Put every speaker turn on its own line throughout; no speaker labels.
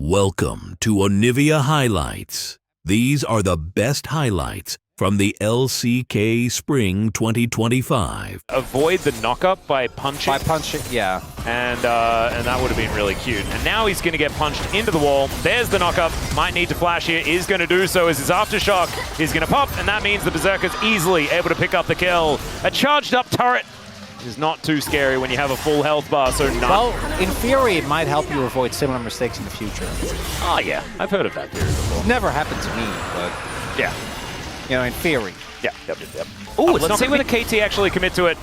Welcome to Onivia Highlights. These are the best highlights from the LCK Spring 2025.
Avoid the knockup by punching.
Yeah.
And that would have been really cute. And now he's going to get punched into the wall. There's the knockup. Might need to flash here. Is going to do so as his aftershock is going to pop. And that means the Berserker's easily able to pick up the kill. A charged up turret is not too scary when you have a full health bar, so
Well, in theory, it might help you avoid similar mistakes in the future.
Oh yeah, I've heard of that theory before.
Never happened to me, but
Yeah.
you know, in theory.
Yep. Ooh, let's see whether KT actually commit to it.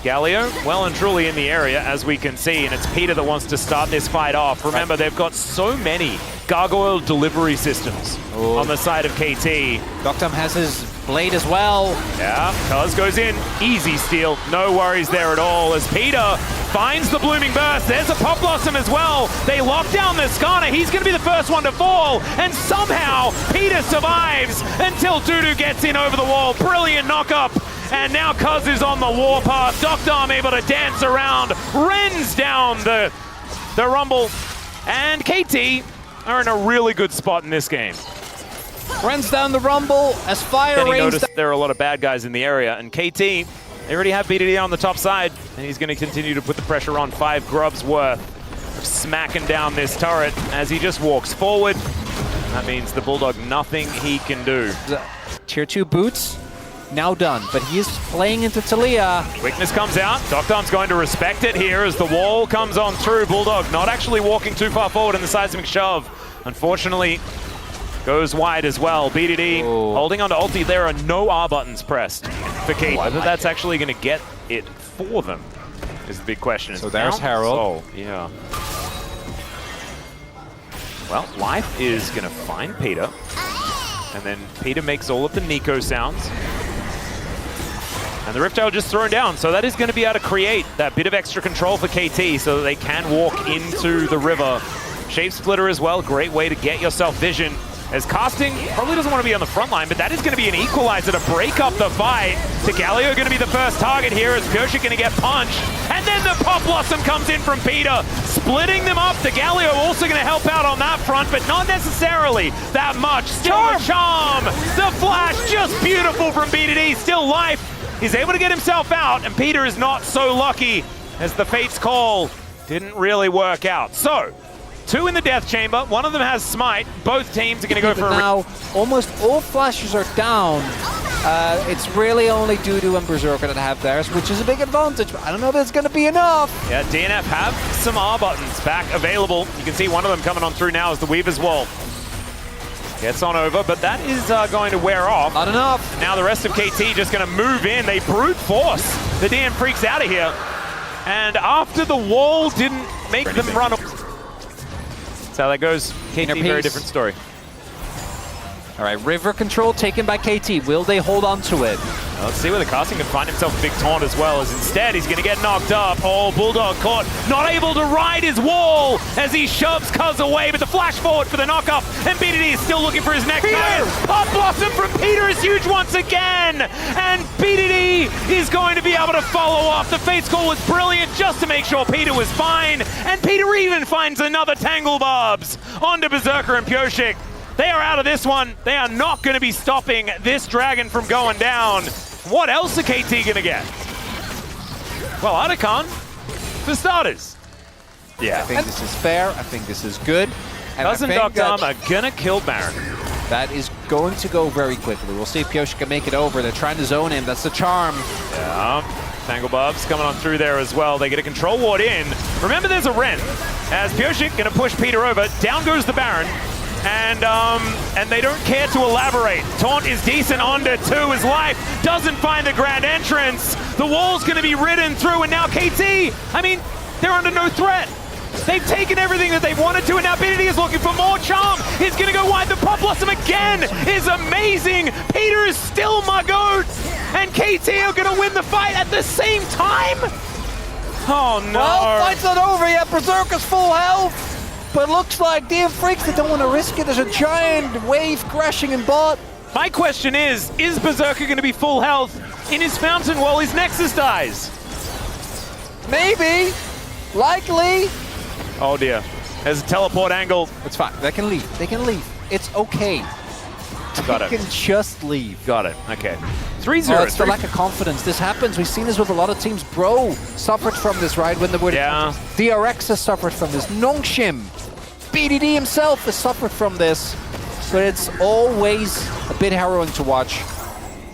Galio, well and truly in the area, as we can see, and it's Peter that wants to start this fight off. Remember, they've got so many gargoyle delivery systems on the side of KT.
Doctum has his blade as well.
Yeah, Cuz goes in. Easy steal. No worries there at all as Peter finds the Blooming Burst. There's a Pop Blossom as well. They lock down the Skarner. He's going to be the first one to fall. And somehow Peter survives until Dudu gets in over the wall. Brilliant knock-up. And now Cuz is on the warpath. Doctum able to dance around. Rends down the Rumble. And KT are in a really good spot in this game.
Runs down the Rumble as fire
Then he
rains.
noticed there are a lot of bad guys in the area, and KT, they already have BDD on the top side, and he's going to continue to put the pressure on. 5 grubs worth of smacking down this turret as he just walks forward. That means the Bulldog, nothing he can do.
Tier 2 boots, now done, but he is playing into Talia.
Quickness comes out. Doctum's going to respect it here as the wall comes on through. Bulldog not actually walking too far forward in the seismic shove. Unfortunately, goes wide as well. BDD holding onto ulti. There are no R buttons pressed for KT. Whether that's actually going to get it for them is the big question.
So there's Harold.
Oh, yeah. Well, Life is going to find Peter. And then Peter makes all of the Nico sounds. And the Rift Tail just thrown down. So that is going to be able to create that bit of extra control for KT so that they can walk into the river. Shape Splitter as well. Great way to get yourself vision. As Casting probably doesn't want to be on the front line, but that is going to be an equalizer to break up the fight. Galio going to be the first target here as Purshik going to get punched. And then the Pop Blossom comes in from Peter, splitting them up. Galio also going to help out on that front, but not necessarily that much. Still a charm. The flash, just beautiful from BDD. Still Life. He's able to get himself out, and Peter is not so lucky as the Fate's Call didn't really work out. So, 2 in the Death Chamber. One of them has Smite. Both teams are going to go for a...
Now, almost all flashes are down. It's really only Dudu and Berserker that have theirs, which is a big advantage, but I don't know if it's going to be enough.
Yeah, DNF have some R buttons back available. You can see one of them coming on through now as the Weaver's Wall gets on over, but that is going to wear off.
Not enough.
Now the rest of KT just going to move in. They brute force the damn Freecs out of here. And after the wall didn't make them run... That's how that goes. KT, very different story.
All right, river control taken by KT. Will they hold on to it?
Now let's see whether Casting can find himself a big taunt as well, as instead he's going to get knocked up. Oh, Bulldog caught, not able to ride his wall as he shoves Cuz away, but the flash forward for the knockup, and BDD is still looking for his next target. Pop Blossom from Peter is huge once again, and BDD is going to be able to follow off. The Fate's Call was brilliant just to make sure Peter was fine, and Peter even finds another Tangle Barbs onto Berserker and Purshik. They are out of this one. They are not going to be stopping this dragon from going down. What else are KT going to get? Well, Otacon, for starters. Yeah.
I think this is fair. I think this is good. And
Cuz and Doctum are going to kill Baron.
That is going to go very quickly. We'll see if Pyoshi can make it over. They're trying to zone him. That's the charm.
Yeah. Tangle Bubs coming on through there as well. They get a control ward in. Remember, there's a Ren. As Pyoshi going to push Peter over. Down goes the Baron. And they don't care to elaborate. Taunt is decent onto 2 as Life doesn't find the grand entrance. The wall's going to be ridden through, and now KT, I mean, they're under no threat. They've taken everything that they wanted to, and now BDD is looking for more charm. He's going to go wide. The Pop Blossom again is amazing. Peter is still my goat, and KT are going to win the fight at the same time. Oh no.
Well, fight's not over yet. Berserker's full health. But looks like damn Freecs, they don't want to risk it. There's a giant wave crashing in bot.
My question is Berserker going to be full health in his fountain while his Nexus dies?
Maybe. Likely.
Oh dear. There's a teleport angle.
It's fine. They can leave. They can leave. It's okay.
Got
They
it.
can just leave.
Got it. Okay. 3-0.
Oh, it's the lack of confidence. This happens. We've seen this with a lot of teams. Bro suffered from this, right? When they were DRX has suffered from this. Nongshim, BDD himself has suffered from this. But it's always a bit harrowing to watch.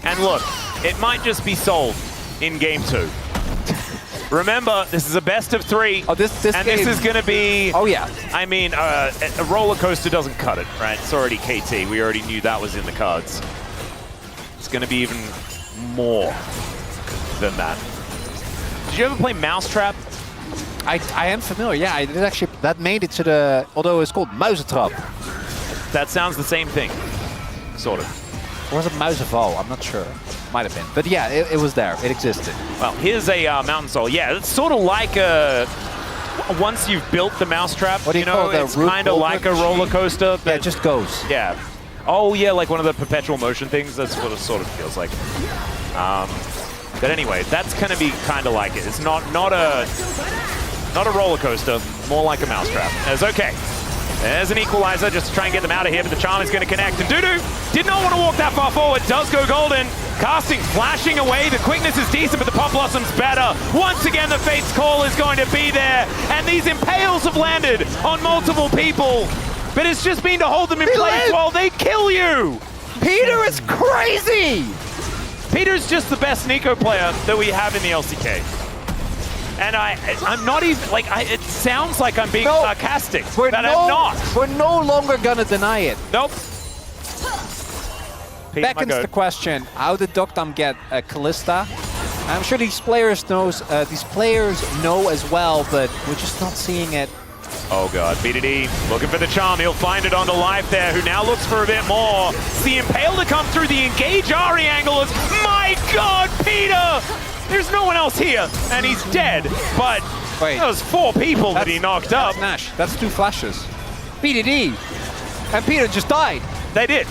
And look, it might just be solved in game 2. Remember, this is a best of 3.
Oh, this
and
game.
This is going to be...
Oh, yeah.
I mean, a roller coaster doesn't cut it, right? It's already KT. We already knew that was in the cards. It's going to be even more than that. Did you ever play Mousetrap?
I am familiar. Yeah, I did actually. That made it to the... Although it's called Muizentrap.
That sounds the same thing, sort of.
Or was it Muizenval? I'm not sure. Might have been. But yeah, it was there. It existed.
Well, here's a Mountain Soul. Yeah, it's sort of like a... Once you've built the Mousetrap,
what do you call it?
It's kind of like a roller coaster.
Yeah, it just goes.
Yeah. Oh, yeah, like one of the perpetual motion things. That's what it sort of feels like. But anyway, that's going to be kind of like it. It's not a roller coaster, more like a Mousetrap. It's okay. There's an equalizer just to try and get them out of here, but the charm is going to connect. And Dudu did not want to walk that far forward. Does go golden. Casting, flashing away. The quickness is decent, but the Pop Blossom's better. Once again, the Fate's Call is going to be there. And these impales have landed on multiple people. But it's just been to hold them in place while they kill you.
Peter is crazy.
Peter's just the best Nico player that we have in the LCK. And I'm not even, like, it sounds like I'm being sarcastic, but I'm not.
We're no longer gonna deny it.
Nope.
Beckons the question, how did Dokdam get Kalista? I'm sure these players know as well, but we're just not seeing it.
Oh god, BDD looking for the charm. He'll find it onto Life there, who now looks for a bit more. The Impale to come through the engage Ari angle is, my god, Peter! There's no one else here, and he's dead. But there's 4 people that he knocked up.
Nash, that's 2 flashes. BDD, and Peter just died.
They did.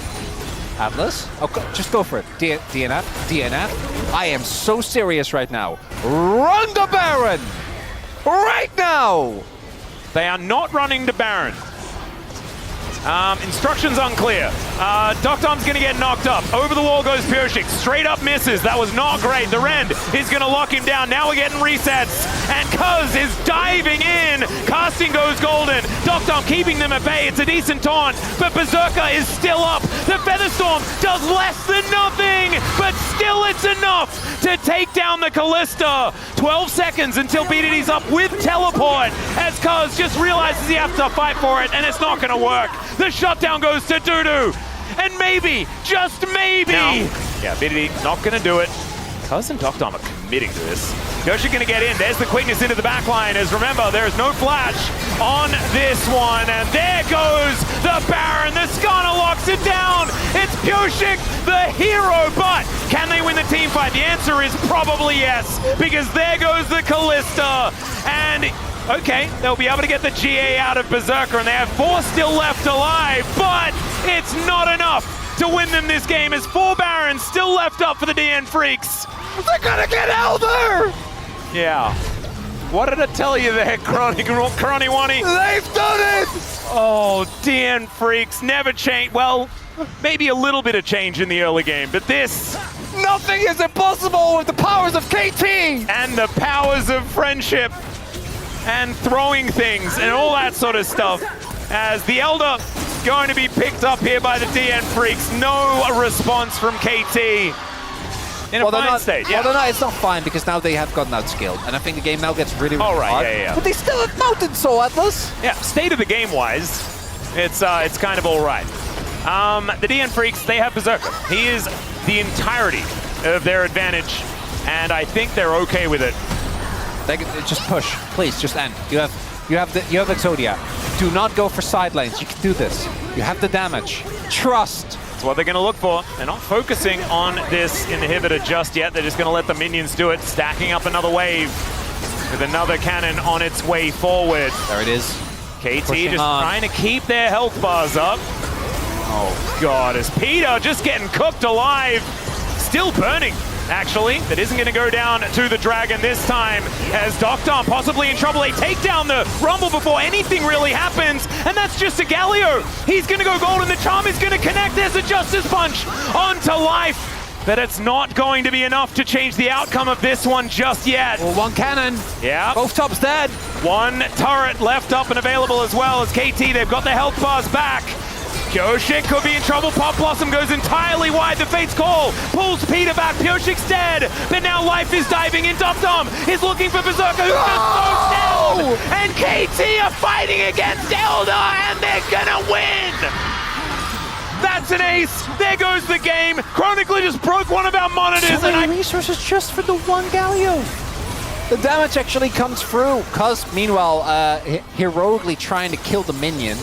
Atlas, just go for it. DNF. I am so serious right now. Run the Baron! Right now!
They are not running to Baron. Instructions unclear. Dokdom's gonna get knocked up. Over the wall goes Purshik. Straight up misses. That was not great. The Rend is gonna lock him down. Now we're getting resets. And Cuz is diving in. Casting goes golden. Dokdom keeping them at bay. It's a decent taunt, but Berserker is still up. The Featherstorm does less than nothing, but still it's enough to take down the Kalista. 12 seconds until BDD's up with teleport, as Cuz just realizes he has to fight for it, and it's not gonna work. The shutdown goes to Dudu. And maybe, just maybe. No. Yeah, BDD not going to do it. Cuz and Dokdom are committing to this. Gosha going to get in. There's the quickness into the back line. As remember, there is no flash on this one. And there goes the Baron. The Skana locks it down. It's Purshik, the hero. But can they win the team fight? The answer is probably yes. Because there goes the Kalista. And... okay, they'll be able to get the GA out of Berserker, and they have 4 still left alive, but it's not enough to win them this game, as 4 Barons still left up for the DN Freecs. They're gonna get Elder! Yeah. What did I tell you there, Crony-Wani?
They've done it!
Oh, DN Freecs never change. Well, maybe a little bit of change in the early game, but this...
nothing is impossible with the powers of KT!
And the powers of friendship. And throwing things and all that sort of stuff, as the Elder going to be picked up here by the DN Freecs. No response from KT in a fine state. Yeah.
Well, it's not fine because now they have gotten outskilled, and I think the game now gets really, really hard.
Yeah.
But they still have Mountain Soul, Atlas.
Yeah, state of the game-wise, it's kind of all right. The DN Freecs, they have Berserker. He is the entirety of their advantage, and I think they're okay with it.
They just push, please. Just end. You have Exodia. Do not go for side lanes. You can do this. You have the damage. Trust.
That's what they're going to look for. They're not focusing on this inhibitor just yet. They're just going to let the minions do it, stacking up another wave with another cannon on its way forward.
There it is.
KT just trying to keep their health bars up. Oh God, is Peter just getting cooked alive? Still burning actually, that isn't going to go down to the Dragon this time, as Doctom possibly in trouble. They take down the Rumble before anything really happens, and that's just a Galio. He's going to go gold, and the Charm is going to connect. There's a Justice Punch onto life, but it's not going to be enough to change the outcome of this one just yet.
Well, one cannon.
Yeah.
Both tops dead.
One turret left up and available as well as KT. They've got their health bars back. Pyoshik could be in trouble. Pop Blossom goes entirely wide. The Fate's Call pulls Peter back. Pyoshik's dead, but now Life is diving in. Doctom is looking for Berserker, who just goes down. And KT are fighting against Eldar, and they're gonna win. That's an ace. There goes the game. Chronically just broke one of our monitors.
So many resources just for the one Galio. The damage actually comes through. Cuz, meanwhile, heroically trying to kill the minion.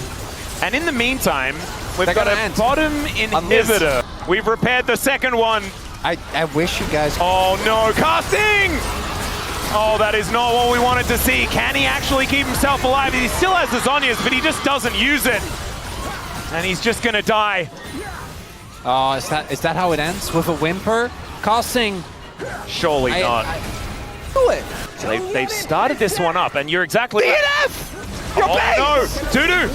And in the meantime, we've
They're
got a
gonna end.
bottom inhibitor. We've repaired the second one.
I wish you guys...
Oh no, casting! Oh, that is not what we wanted to see. Can he actually keep himself alive? He still has the Zhonya's, but he just doesn't use it. And he's just gonna die.
Oh, is that how it ends? With a whimper? Casting...
Surely not.
Do it!
So they've started this one up, and you're exactly
DNF! Your
right. Oh no, Dudu!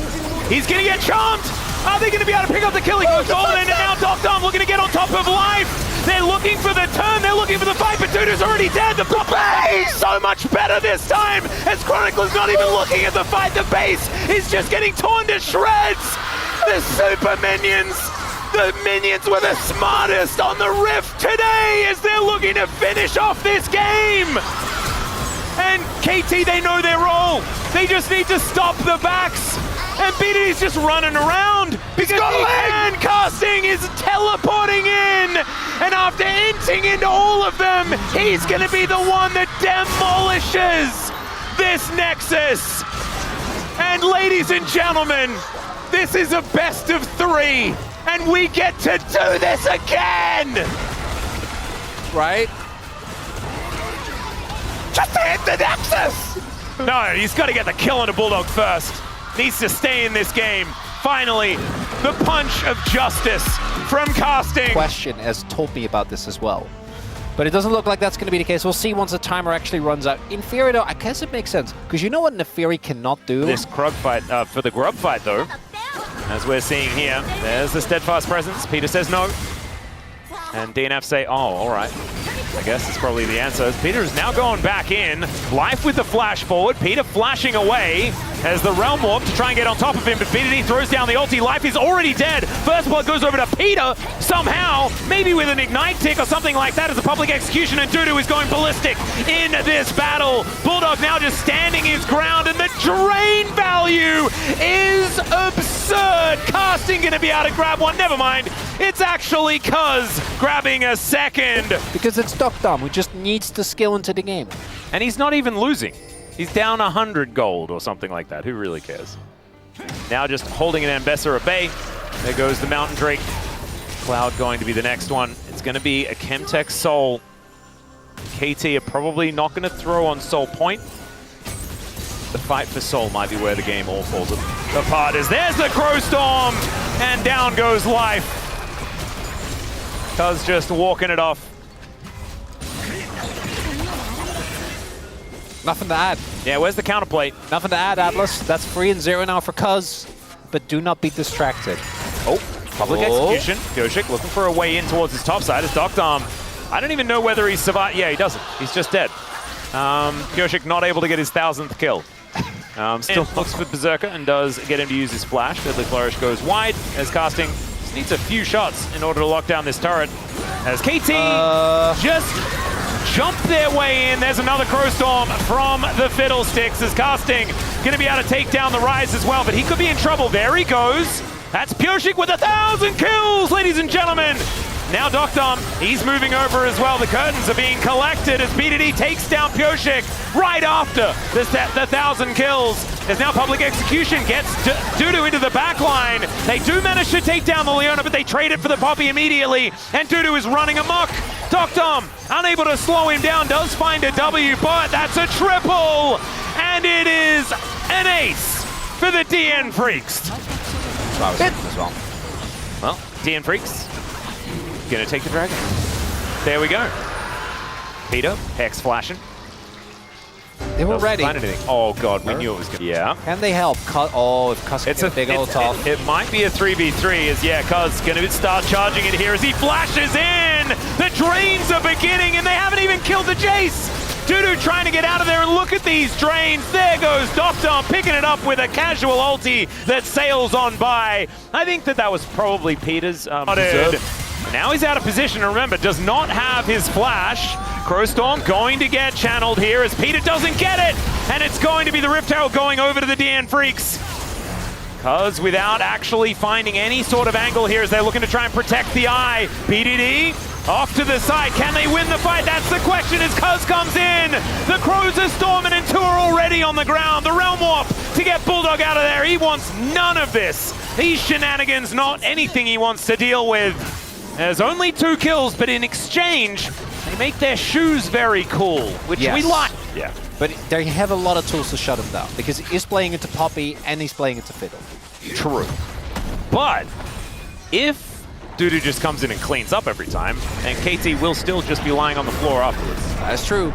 He's gonna get charmed! Are they gonna be able to pick up the kill? He goes golden, and now Doctom looking to get on top of life! They're looking for the turn, they're looking for the fight, but Dudu's already dead! The base is so much better this time! As Chronicle's not even looking at the fight, the base is just getting torn to shreds! The super minions! The minions were the smartest on the Rift today as they're looking to finish off this game! And KT, they know their role. They just need to stop the backs. And BDD's just running around because he can. Casting is teleporting in. And after inting into all of them, he's going to be the one that demolishes this Nexus. And ladies and gentlemen, this is a best of 3. And we get to do this again!
Right?
Just to hit the Nexus! No, he's got to get the kill on a Bulldog first. Needs to stay in this game. Finally, the punch of justice from Casting.
Question has told me about this as well. But it doesn't look like that's going to be the case. We'll see once the timer actually runs out. In theory, though, I guess it makes sense. Because you know what Neferi cannot do?
This Krug fight, for the Grub fight, though, as we're seeing here, there's the Steadfast Presence. Peter says no. And DNF say, oh, all right. I guess it's probably the answer. Peter is now going back in. Life with the flash forward. Peter flashing away as the Realm Warp to try and get on top of him, but BDD throws down the ulti. Life is already dead. First blood goes over to Peter somehow, maybe with an Ignite tick or something like that as a public execution, and Dudu is going ballistic in this battle. Bulldog now just standing his ground, and the drain value is absurd. Casting gonna be able to grab one. Never mind. It's actually Cuz grabbing a second.
Because it's Doctom, who just needs to skill into the game.
And he's not even losing. He's down 100 gold or something like that. Who really cares? Now just holding an Ambessa at bay. There goes the Mountain Drake. Cloud going to be the next one. It's going to be a Chemtech Soul. KT are probably not going to throw on Soul Point. The fight for Soul might be where the game all falls apart. As there's the Crow Storm, and down goes Life. Cuz just walking it off.
Nothing to add.
Yeah, where's the counterplate?
Nothing to add, Atlas. That's 3 and 0 now for Cuz. But do not be distracted.
Oh, public execution. Pyoshik looking for a way in towards his top side. His Doctom. I don't even know whether he's survived. Yeah, he doesn't. He's just dead. Pyoshik not able to get his 1000th kill. Still looks for Berserker and does get him to use his flash. Deadly Flourish goes wide as Casting just needs a few shots in order to lock down this turret. As KT just jump their way in. There's another Crow Storm from the Fiddlesticks as Casting going to be able to take down the Rise as well, but he could be in trouble. There he goes. That's Pyoshik with 1,000 kills, ladies and gentlemen. Now Doctom, he's moving over as well. The curtains are being collected as BDD takes down Pyoshik right after the 1,000 kills. There's now public execution, gets Dudu into the back line. They do manage to take down the Leona, but they trade it for the Poppy immediately, and Dudu is running amok. Doctom, unable to slow him down, does find a W, but that's a triple, and it is an ace for the DN Freecs.
As
Well, DN Freecs gonna take the Dragon. There we go. Peter, Hex flashing.
They were ready.
Oh god, we knew it was going to... Yeah.
Can they help? Oh, if Cuz gets a big old top.
It might be a 3v3 as, yeah, Cuz going to start charging it here as he flashes in! The drains are beginning and they haven't even killed the Jace! Dudu trying to get out of there and look at these drains. There goes Doctor picking it up with a casual ulti that sails on by. I think that was probably Peter's. Now he's out of position, and remember, does not have his flash. Crowstorm going to get channeled here as Peter doesn't get it, and it's going to be the Rift Herald going over to the DN Freecs. Cuz without actually finding any sort of angle here as they're looking to try and protect the eye. BDD off to the side. Can they win the fight? That's the question as Cuz comes in. The Crows are storming and two are already on the ground. The Realm Warp to get Bulldog out of there. He wants none of this. These shenanigans, not anything he wants to deal with. There's only 2 kills, but in exchange, they make their shoes very cool, which we like. Yeah.
But they have a lot of tools to shut him down, because he's playing into Poppy and he's playing into Fiddle.
True. But if Dudu just comes in and cleans up every time, and KT will still just be lying on the floor afterwards.
That's true.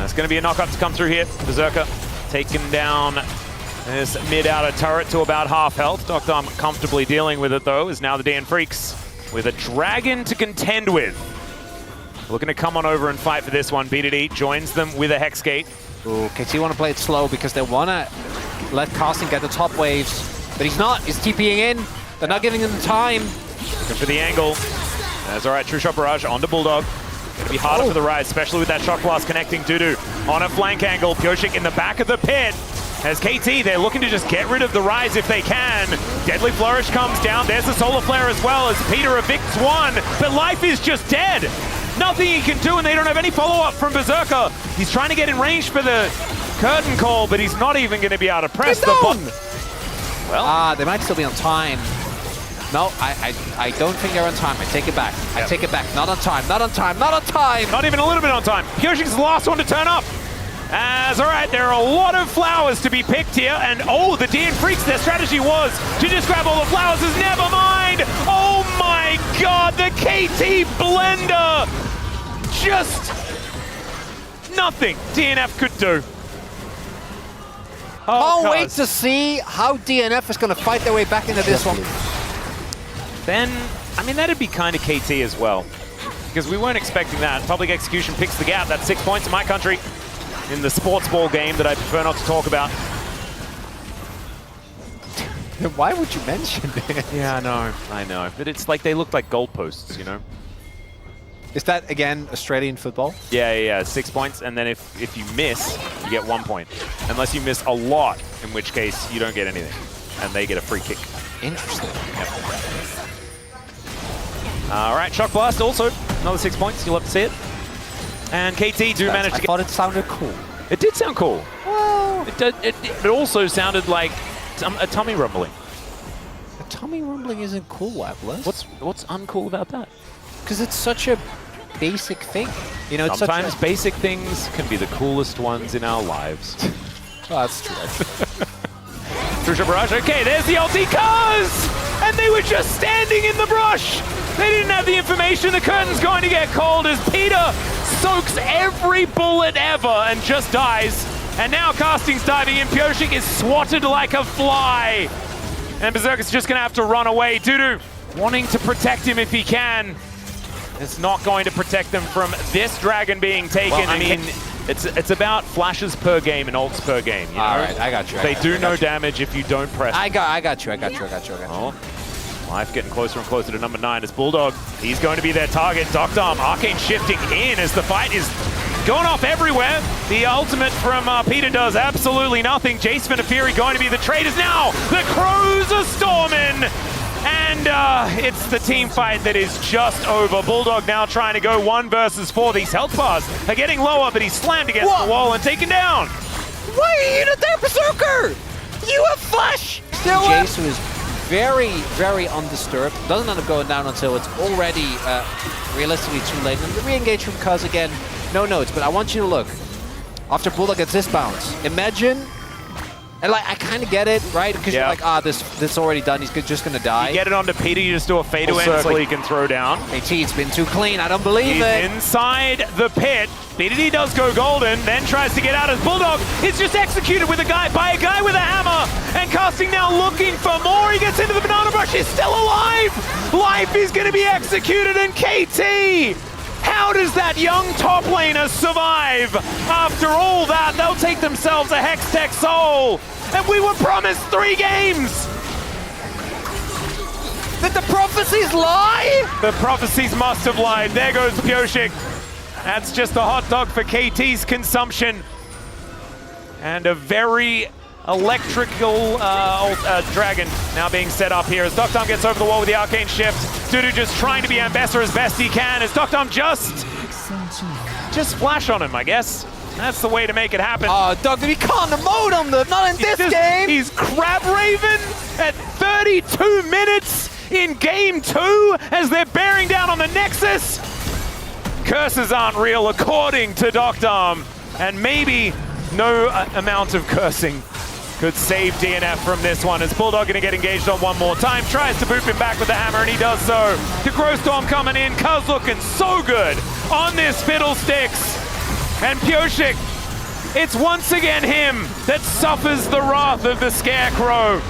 It's going to be a knockup to come through here. Berserker taken down this mid-outer turret to about half health. Doctor comfortably dealing with it, though, is now the DN Freecs with a dragon to contend with. Looking to come on over and fight for this one. BDD joins them with a Hex Gate.
Ooh, KT want to play it slow because they want to let Casting get the top waves, but he's not. He's TPing in. They're not giving him the time.
Looking for the angle. That's all right. True Shot Barrage onto Bulldog. Going to be harder for the Rise, especially with that Shock Blast connecting Dudu on a flank angle. Pyoshik in the back of the pit. As KT, they're looking to just get rid of the Rise if they can. Deadly Flourish comes down. There's the Solar Flare as well as Peter evicts one. But life is just dead. Nothing he can do, and they don't have any follow-up from Berserker. He's trying to get in range for the curtain call, but he's not even going to be able to press the button. Well,
they might still be on time. No, I don't think they're on time. I take it back. I take it back. Not on time. Not on time. Not on time.
Not even a little bit on time. Pyoshik's the last one to turn up. As, all right, there are a lot of flowers to be picked here, and oh, the DN Freecs, their strategy was to just grab all the flowers as never mind. Oh my god, the KT blender. Just nothing DNF could do.
Can't wait to see how DNF is going to fight their way back into this one.
Then, I mean, that'd be kind of KT as well, because we weren't expecting that. Public Execution picks the gap. That's 6 points in my country. In the sports ball game that I prefer not to talk about.
Why would you mention it?
Yeah, I know. But it's like they look like goalposts, you know?
Is that, again, Australian football?
Yeah, 6 points, and then if you miss, you get 1 point. Unless you miss a lot, in which case you don't get anything. And they get a free kick.
Interesting.
Yep. All right, Shock Blast also, another 6 points. You'll have to see it. And KT do manage to get...
I thought it sounded cool.
It did sound cool.
Well...
It also sounded like a tummy rumbling.
A tummy rumbling isn't cool, Atlas.
What's uncool about that? Because
it's such a basic thing. You know, it's
sometimes basic things can be the coolest ones in our lives.
Oh, that's true.
True Barrage. Okay, there's the ulti, Cuz! And they were just standing in the brush! They didn't have the information. The curtain's going to get cold as Peter soaks every bullet ever and just dies. And now Casting's diving in. Pyoshik is swatted like a fly. And Berserker's just going to have to run away. Dudu wanting to protect him if he can. It's not going to protect them from this dragon being taken. Well, I mean, it's about flashes per game and ults per game. You know?
All right, I got you.
They do no damage if you don't press.
I got you.
Oh. Life getting closer and closer to number 9 as Bulldog. He's going to be their target. Doctor Arcane shifting in as the fight is going off everywhere. The ultimate from Peter does absolutely nothing. Jace Fury going to be the traders now. The Crows are storming. And it's the team fight that is just over. Bulldog now trying to go 1 versus 4. These health bars are getting lower, but he's slammed against the wall and taken down.
Why are you not there, Berserker? You have flash! Jace, who is very, very undisturbed, doesn't end up going down until it's already realistically too late. And the re-engage from Cuz again, no notes, but I want you to look. After Bulldog gets this bounce, imagine And like, I kind of get it, right? Because you're like, this already done. He's just going to die.
You get it onto Peter, you just do a fadeaway circle he can throw down.
AT, it's been too clean. I don't believe it.
He's inside the pit. BDD does go golden, then tries to get out as Bulldog is just executed with by a guy with a hammer. And Casting now looking for more. He gets into the banana brush. He's still alive. Life is going to be executed, and KT. How does that young top laner survive? After all that, they'll take themselves a Hextech Soul. And we were promised 3 games.
Did the prophecies lie?
The prophecies must have lied. There goes Pioshik. That's just a hot dog for KT's consumption. And a very electrical dragon now being set up here as Doctom gets over the wall with the arcane shift. Dudu just trying to be Ambassador as best he can as Doctom just splash on him, I guess. That's the way to make it happen.
Oh, Doctom, you can't emote on them, not in this game.
He's Crab Raven at 32 minutes in game 2 as they're bearing down on the Nexus. Curses aren't real according to Doctom, and maybe no amount of cursing could save DNF from this one as Bulldog gonna get engaged on one more time, tries to boop him back with the hammer, and he does so. The Growstorm coming in, Cuz looking so good on this Fiddlesticks. And Pioshik, it's once again him that suffers the wrath of the Scarecrow.